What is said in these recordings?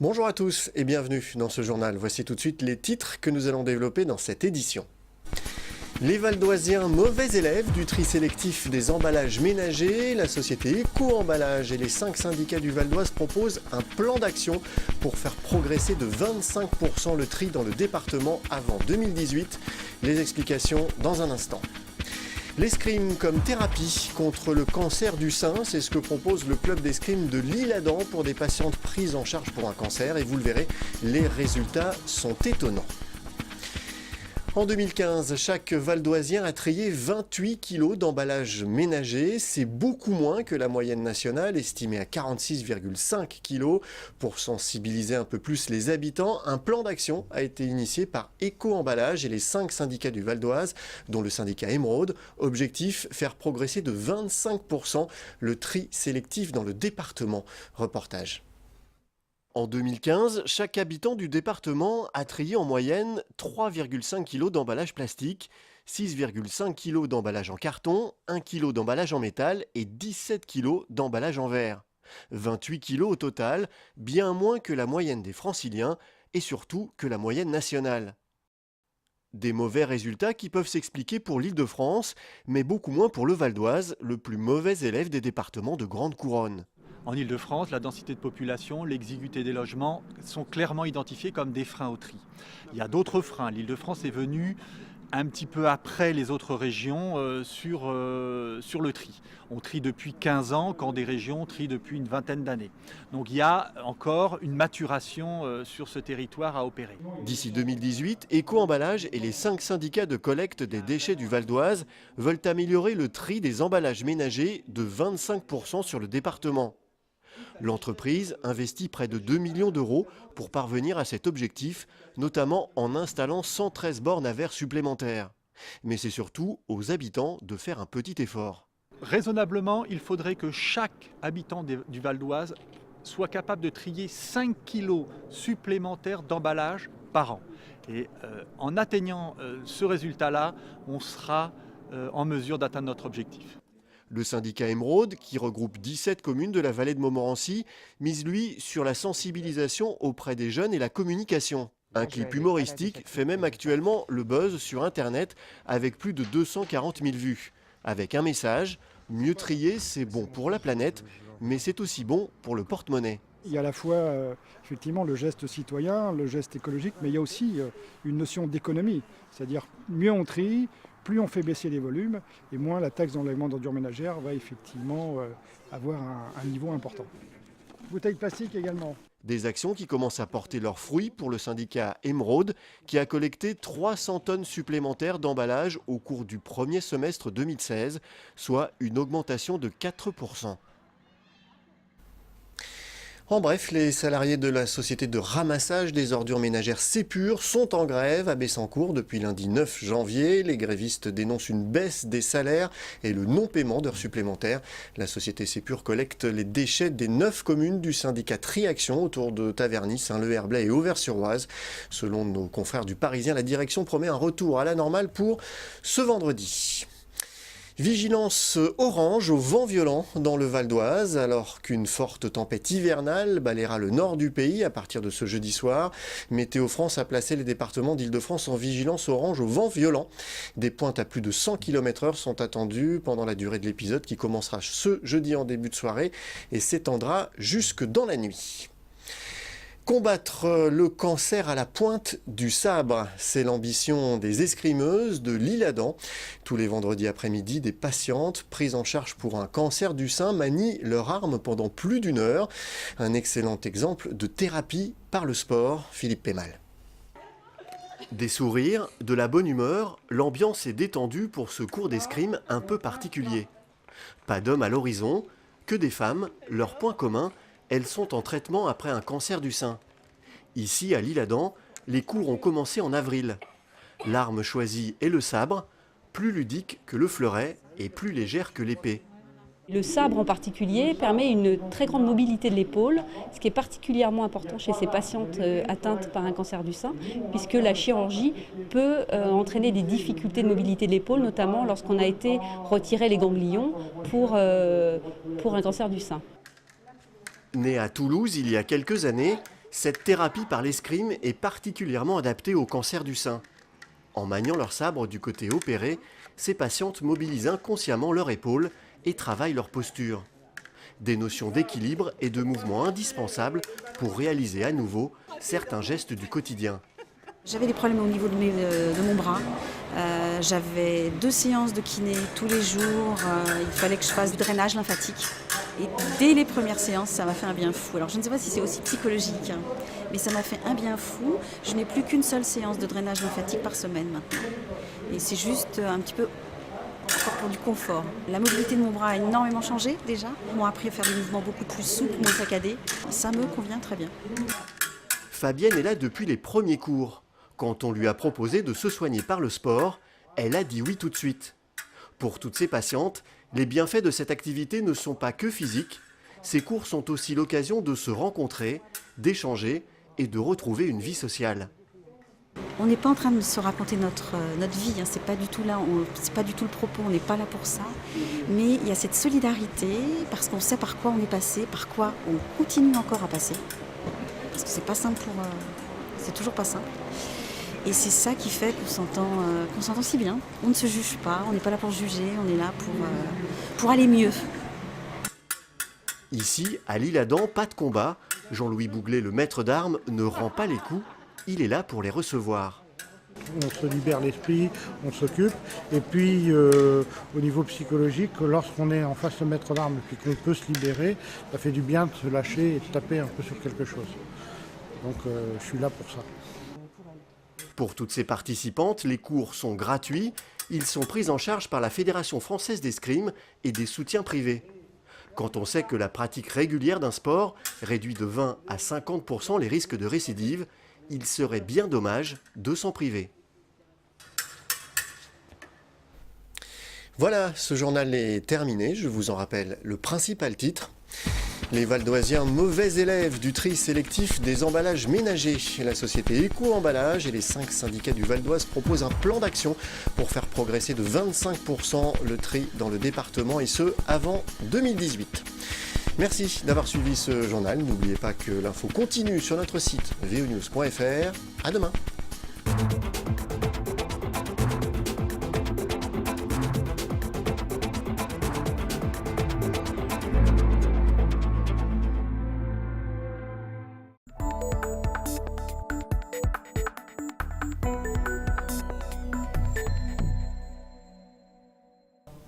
Bonjour à tous et bienvenue dans ce journal. Voici tout de suite les titres que nous allons développer dans cette édition. Les Valdoisiens mauvais élèves du tri sélectif des emballages ménagers, la société Éco-Emballage et les 5 syndicats du Val d'Oise proposent un plan d'action pour faire progresser de 25% le tri dans le département avant 2018. Les explications dans un instant. L'escrime comme thérapie contre le cancer du sein, c'est ce que propose le club d'escrime de l'Isle-Adam pour des patientes prises en charge pour un cancer. Et vous le verrez, les résultats sont étonnants. En 2015, chaque Valdoisien a trié 28 kg d'emballage ménager. C'est beaucoup moins que la moyenne nationale, estimée à 46,5 kg. Pour sensibiliser un peu plus les habitants, un plan d'action a été initié par Éco-Emballage et les 5 syndicats du Val d'Oise, dont le syndicat Émeraude. Objectif, faire progresser de 25% le tri sélectif dans le département. Reportage. En 2015, chaque habitant du département a trié en moyenne 3,5 kg d'emballage plastique, 6,5 kg d'emballage en carton, 1 kg d'emballage en métal et 17 kg d'emballage en verre. 28 kg au total, bien moins que la moyenne des franciliens et surtout que la moyenne nationale. Des mauvais résultats qui peuvent s'expliquer pour l'Île-de-France, mais beaucoup moins pour le Val d'Oise, le plus mauvais élève des départements de Grande Couronne. En Île-de-France, la densité de population, l'exiguïté des logements sont clairement identifiés comme des freins au tri. Il y a d'autres freins. L'Île-de-France est venue un petit peu après les autres régions sur le tri. On trie depuis 15 ans quand des régions trient depuis une vingtaine d'années. Donc il y a encore une maturation sur ce territoire à opérer. D'ici 2018, Éco-Emballage et les 5 syndicats de collecte des déchets du Val d'Oise veulent améliorer le tri des emballages ménagers de 25% sur le département. L'entreprise investit près de 2 millions d'euros pour parvenir à cet objectif, notamment en installant 113 bornes à verre supplémentaires. Mais c'est surtout aux habitants de faire un petit effort. Raisonnablement, il faudrait que chaque habitant du Val d'Oise soit capable de trier 5 kilos supplémentaires d'emballage par an. Et en atteignant ce résultat-là, on sera en mesure d'atteindre notre objectif. Le syndicat Émeraude, qui regroupe 17 communes de la vallée de Montmorency, mise lui sur la sensibilisation auprès des jeunes et la communication. Un clip humoristique fait même actuellement le buzz sur Internet avec plus de 240 000 vues. Avec un message, mieux trier c'est bon pour la planète, mais c'est aussi bon pour le porte-monnaie. Il y a à la fois effectivement le geste citoyen, le geste écologique, mais il y a aussi une notion d'économie. C'est-à-dire mieux on trie, plus on fait baisser les volumes et moins la taxe d'enlèvement d'ordures ménagères va effectivement avoir un niveau important. Bouteilles plastiques également. Des actions qui commencent à porter leurs fruits pour le syndicat Émeraude, qui a collecté 300 tonnes supplémentaires d'emballage au cours du premier semestre 2016, soit une augmentation de 4%. En bref, les salariés de la société de ramassage des ordures ménagères Sépur sont en grève à Bessancourt depuis lundi 9 janvier. Les grévistes dénoncent une baisse des salaires et le non-paiement d'heures supplémentaires. La société Sépur collecte les déchets des 9 communes du syndicat Triaction autour de Taverny, Saint-Leu-Herblay et Auvers-sur-Oise. Selon nos confrères du Parisien, la direction promet un retour à la normale pour ce vendredi. Vigilance orange au vent violent dans le Val d'Oise, alors qu'une forte tempête hivernale balayera le nord du pays à partir de ce jeudi soir. Météo France a placé les départements d'Île-de-France en vigilance orange au vent violent. Des pointes à plus de 100 km/h sont attendues pendant la durée de l'épisode qui commencera ce jeudi en début de soirée et s'étendra jusque dans la nuit. Combattre le cancer à la pointe du sabre, c'est l'ambition des escrimeuses de l'Isle-Adam. Tous les vendredis après-midi, des patientes prises en charge pour un cancer du sein manient leur arme pendant plus d'1 heure. Un excellent exemple de thérapie par le sport. Philippe Pémal. Des sourires, de la bonne humeur, l'ambiance est détendue pour ce cours d'escrime un peu particulier. Pas d'hommes à l'horizon, que des femmes, leur point commun, elles sont en traitement après un cancer du sein. Ici, à l'Isle-Adam, les cours ont commencé en avril. L'arme choisie est le sabre, plus ludique que le fleuret et plus légère que l'épée. Le sabre en particulier permet une très grande mobilité de l'épaule, ce qui est particulièrement important chez ces patientes atteintes par un cancer du sein, puisque la chirurgie peut entraîner des difficultés de mobilité de l'épaule, notamment lorsqu'on a été retiré les ganglions pour un cancer du sein. Née à Toulouse il y a quelques années, Cette thérapie par l'escrime est particulièrement adaptée au cancer du sein. En maniant leur sabre du côté opéré, ces patientes mobilisent inconsciemment leur épaule et travaillent leur posture. Des notions d'équilibre et de mouvement indispensables pour réaliser à nouveau certains gestes du quotidien. J'avais des problèmes au niveau de mon bras. J'avais 2 séances de kiné tous les jours. Il fallait que je fasse du drainage lymphatique. Et dès les premières séances, ça m'a fait un bien fou. Alors je ne sais pas si c'est aussi psychologique, hein, mais ça m'a fait un bien fou. Je n'ai plus qu'une seule séance de drainage lymphatique par semaine maintenant. Et c'est juste un petit peu encore pour du confort. La mobilité de mon bras a énormément changé déjà. Ils m'ont appris à faire des mouvements beaucoup plus souples, moins saccadés. Ça me convient très bien. Fabienne est là depuis les premiers cours. Quand on lui a proposé de se soigner par le sport, elle a dit oui tout de suite. Pour toutes ces patientes, les bienfaits de cette activité ne sont pas que physiques. Ces cours sont aussi l'occasion de se rencontrer, d'échanger et de retrouver une vie sociale. On n'est pas en train de se raconter notre vie, hein. C'est pas du tout là, c'est pas du tout le propos, on n'est pas là pour ça. Mais il y a cette solidarité, parce qu'on sait par quoi on est passé, par quoi on continue encore à passer. Parce que c'est pas simple c'est toujours pas simple. Et c'est ça qui fait qu'on s'entend si bien. On ne se juge pas, on n'est pas là pour juger, on est là pour aller mieux. Ici, à l'Isle-Adam, pas de combat. Jean-Louis Bouglet, le maître d'armes, ne rend pas les coups. Il est là pour les recevoir. On se libère l'esprit, on s'occupe. Et puis, au niveau psychologique, lorsqu'on est en face de maître d'armes et qu'on peut se libérer, ça fait du bien de se lâcher et de taper un peu sur quelque chose. Donc, je suis là pour ça. Pour toutes ces participantes, les cours sont gratuits. Ils sont pris en charge par la Fédération française d'escrime et des soutiens privés. Quand on sait que la pratique régulière d'un sport réduit de 20 à 50% les risques de récidive, il serait bien dommage de s'en priver. Voilà, ce journal est terminé. Je vous en rappelle le principal titre. Les Valdoisiens mauvais élèves du tri sélectif des emballages ménagers. La société Éco-Emballage et les 5 syndicats du Val d'Oise proposent un plan d'action pour faire progresser de 25% le tri dans le département et ce, avant 2018. Merci d'avoir suivi ce journal. N'oubliez pas que l'info continue sur notre site vonews.fr. À demain.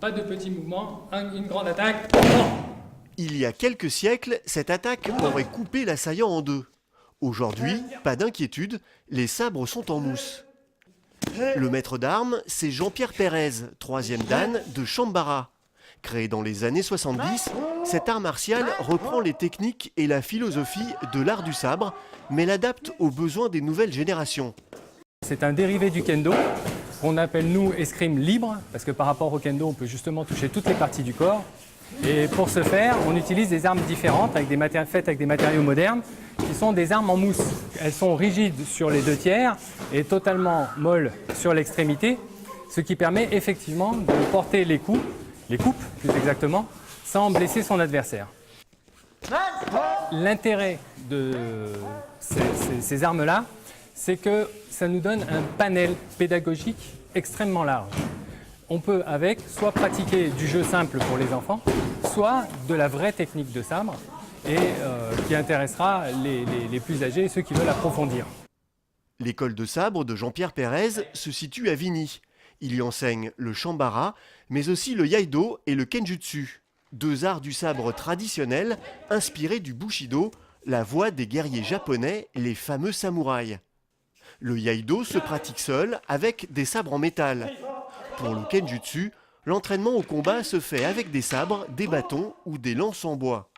Pas de petits mouvements, une grande attaque. Il y a quelques siècles, cette attaque aurait coupé l'assaillant en deux. Aujourd'hui, pas d'inquiétude, les sabres sont en mousse. Le maître d'armes, c'est Jean-Pierre Pérez, 3e dan de Chambara. Créé dans les années 70, cet art martial reprend les techniques et la philosophie de l'art du sabre, mais l'adapte aux besoins des nouvelles générations. C'est un dérivé du kendo, qu'on appelle nous escrime libre, parce que par rapport au kendo, on peut justement toucher toutes les parties du corps. Et pour ce faire, on utilise des armes différentes, faites avec des matériaux modernes, qui sont des armes en mousse. Elles sont rigides sur les 2 tiers et totalement molles sur l'extrémité, ce qui permet effectivement de porter les coupes plus exactement, sans blesser son adversaire. L'intérêt de ces armes-là, c'est que ça nous donne un panel pédagogique extrêmement large. On peut avec soit pratiquer du jeu simple pour les enfants, soit de la vraie technique de sabre, et qui intéressera les plus âgés et ceux qui veulent approfondir. L'école de sabre de Jean-Pierre Pérez se situe à Vigny. Il y enseigne le Chambara, mais aussi le Iaido et le Kenjutsu, 2 arts du sabre traditionnels inspirés du Bushido, la voie des guerriers japonais, les fameux samouraïs. Le Iaido se pratique seul avec des sabres en métal. Pour le Kenjutsu, l'entraînement au combat se fait avec des sabres, des bâtons ou des lances en bois.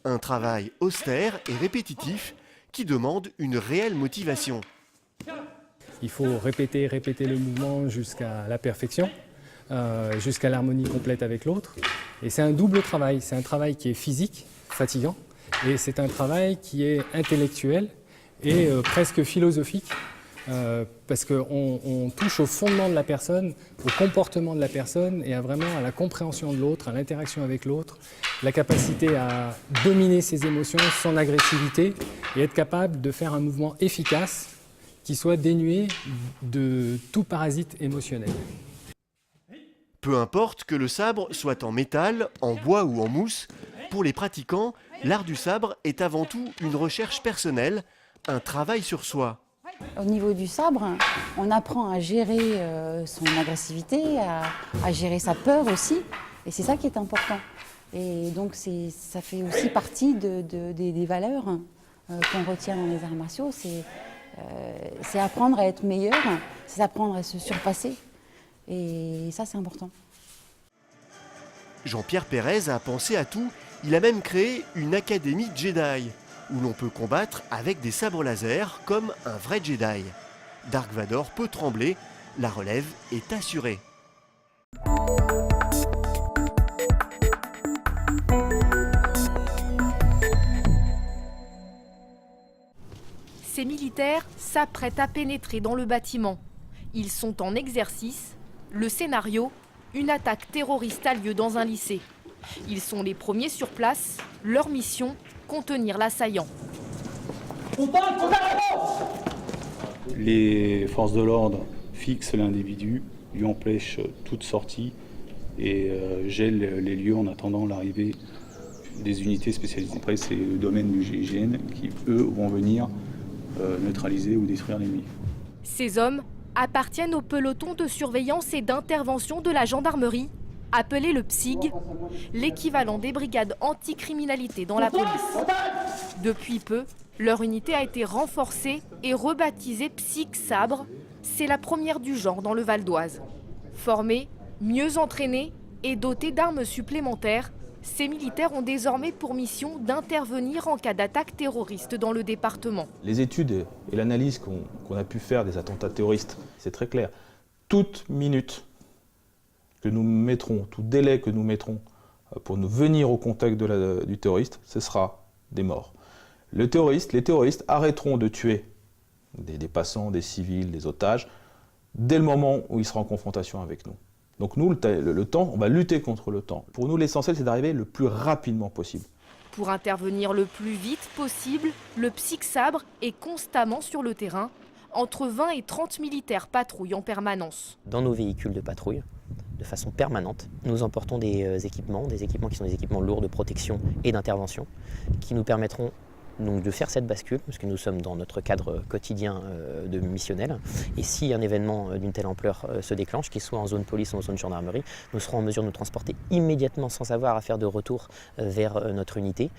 Un travail austère et répétitif qui demande une réelle motivation. Il faut répéter le mouvement jusqu'à la perfection, jusqu'à l'harmonie complète avec l'autre. Et c'est un double travail. C'est un travail qui est physique, fatigant, et c'est un travail qui est intellectuel et presque philosophique, parce qu'on touche au fondement de la personne, au comportement de la personne et vraiment à la compréhension de l'autre, à l'interaction avec l'autre, la capacité à dominer ses émotions, son agressivité et être capable de faire un mouvement efficace qui soit dénué de tout parasite émotionnel. Peu importe que le sabre soit en métal, en bois ou en mousse, pour les pratiquants, l'art du sabre est avant tout une recherche personnelle, un travail sur soi. Au niveau du sabre, on apprend à gérer son agressivité, à gérer sa peur aussi, et c'est ça qui est important. Et donc ça fait aussi partie des valeurs qu'on retient dans les arts martiaux, c'est apprendre à être meilleur, c'est apprendre à se surpasser. Et ça, c'est important. Jean-Pierre Pérez a pensé à tout. Il a même créé une académie Jedi, où l'on peut combattre avec des sabres laser comme un vrai Jedi. Dark Vador peut trembler, la relève est assurée. Ces militaires s'apprêtent à pénétrer dans le bâtiment. Ils sont en exercice. Le scénario, une attaque terroriste a lieu dans un lycée. Ils sont les premiers sur place. Leur mission, contenir l'assaillant. Les forces de l'ordre fixent l'individu, lui empêchent toute sortie et gèlent les lieux en attendant l'arrivée des unités spécialisées. Après, c'est le domaine du GIGN qui, eux, vont venir neutraliser ou détruire l'ennemi. Ces hommes appartiennent au peloton de surveillance et d'intervention de la gendarmerie, appelé le PSIG, l'équivalent des brigades anticriminalité dans la police. Depuis peu, leur unité a été renforcée et rebaptisée PSIG Sabre. C'est la première du genre dans le Val d'Oise. Formés, mieux entraînés et dotés d'armes supplémentaires, ces militaires ont désormais pour mission d'intervenir en cas d'attaque terroriste dans le département. Les études et l'analyse qu'on a pu faire des attentats terroristes, c'est très clair. Toute minute que nous mettrons, tout délai que nous mettrons pour nous venir au contact du terroriste, ce sera des morts. Les terroristes arrêteront de tuer des passants, des civils, des otages, dès le moment où ils seront en confrontation avec nous. Donc nous, le temps, on va lutter contre le temps. Pour nous, l'essentiel, c'est d'arriver le plus rapidement possible. Pour intervenir le plus vite possible, le PSIG Sabre est constamment sur le terrain. Entre 20 et 30 militaires patrouillent en permanence. Dans nos véhicules de patrouille, de façon permanente, nous emportons des équipements qui sont des équipements lourds de protection et d'intervention, qui nous permettront donc de faire cette bascule, parce que nous sommes dans notre cadre quotidien de missionnel. Et si un événement d'une telle ampleur se déclenche, qu'il soit en zone police ou en zone gendarmerie, nous serons en mesure de nous transporter immédiatement sans avoir à faire de retour vers notre unité,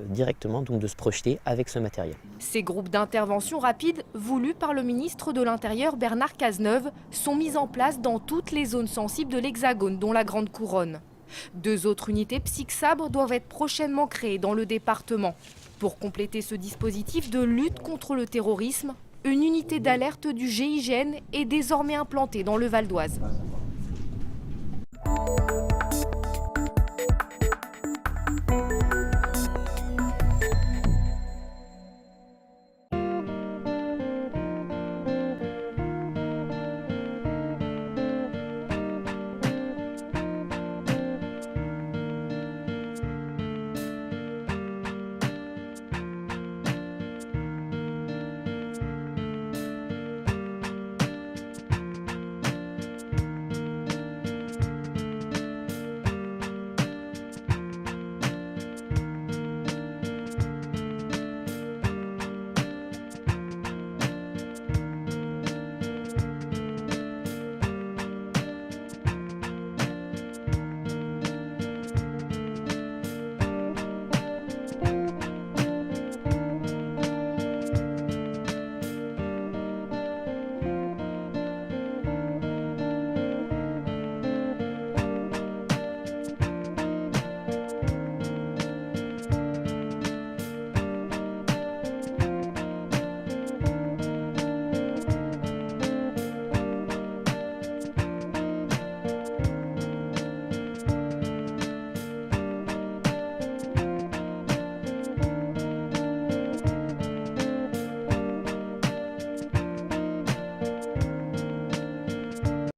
directement donc de se projeter avec ce matériel. Ces groupes d'intervention rapide, voulus par le ministre de l'Intérieur Bernard Cazeneuve, sont mis en place dans toutes les zones sensibles de l'Hexagone, dont la Grande Couronne. 2 autres unités PSIG Sabre doivent être prochainement créées dans le département. Pour compléter ce dispositif de lutte contre le terrorisme, une unité d'alerte du GIGN est désormais implantée dans le Val d'Oise.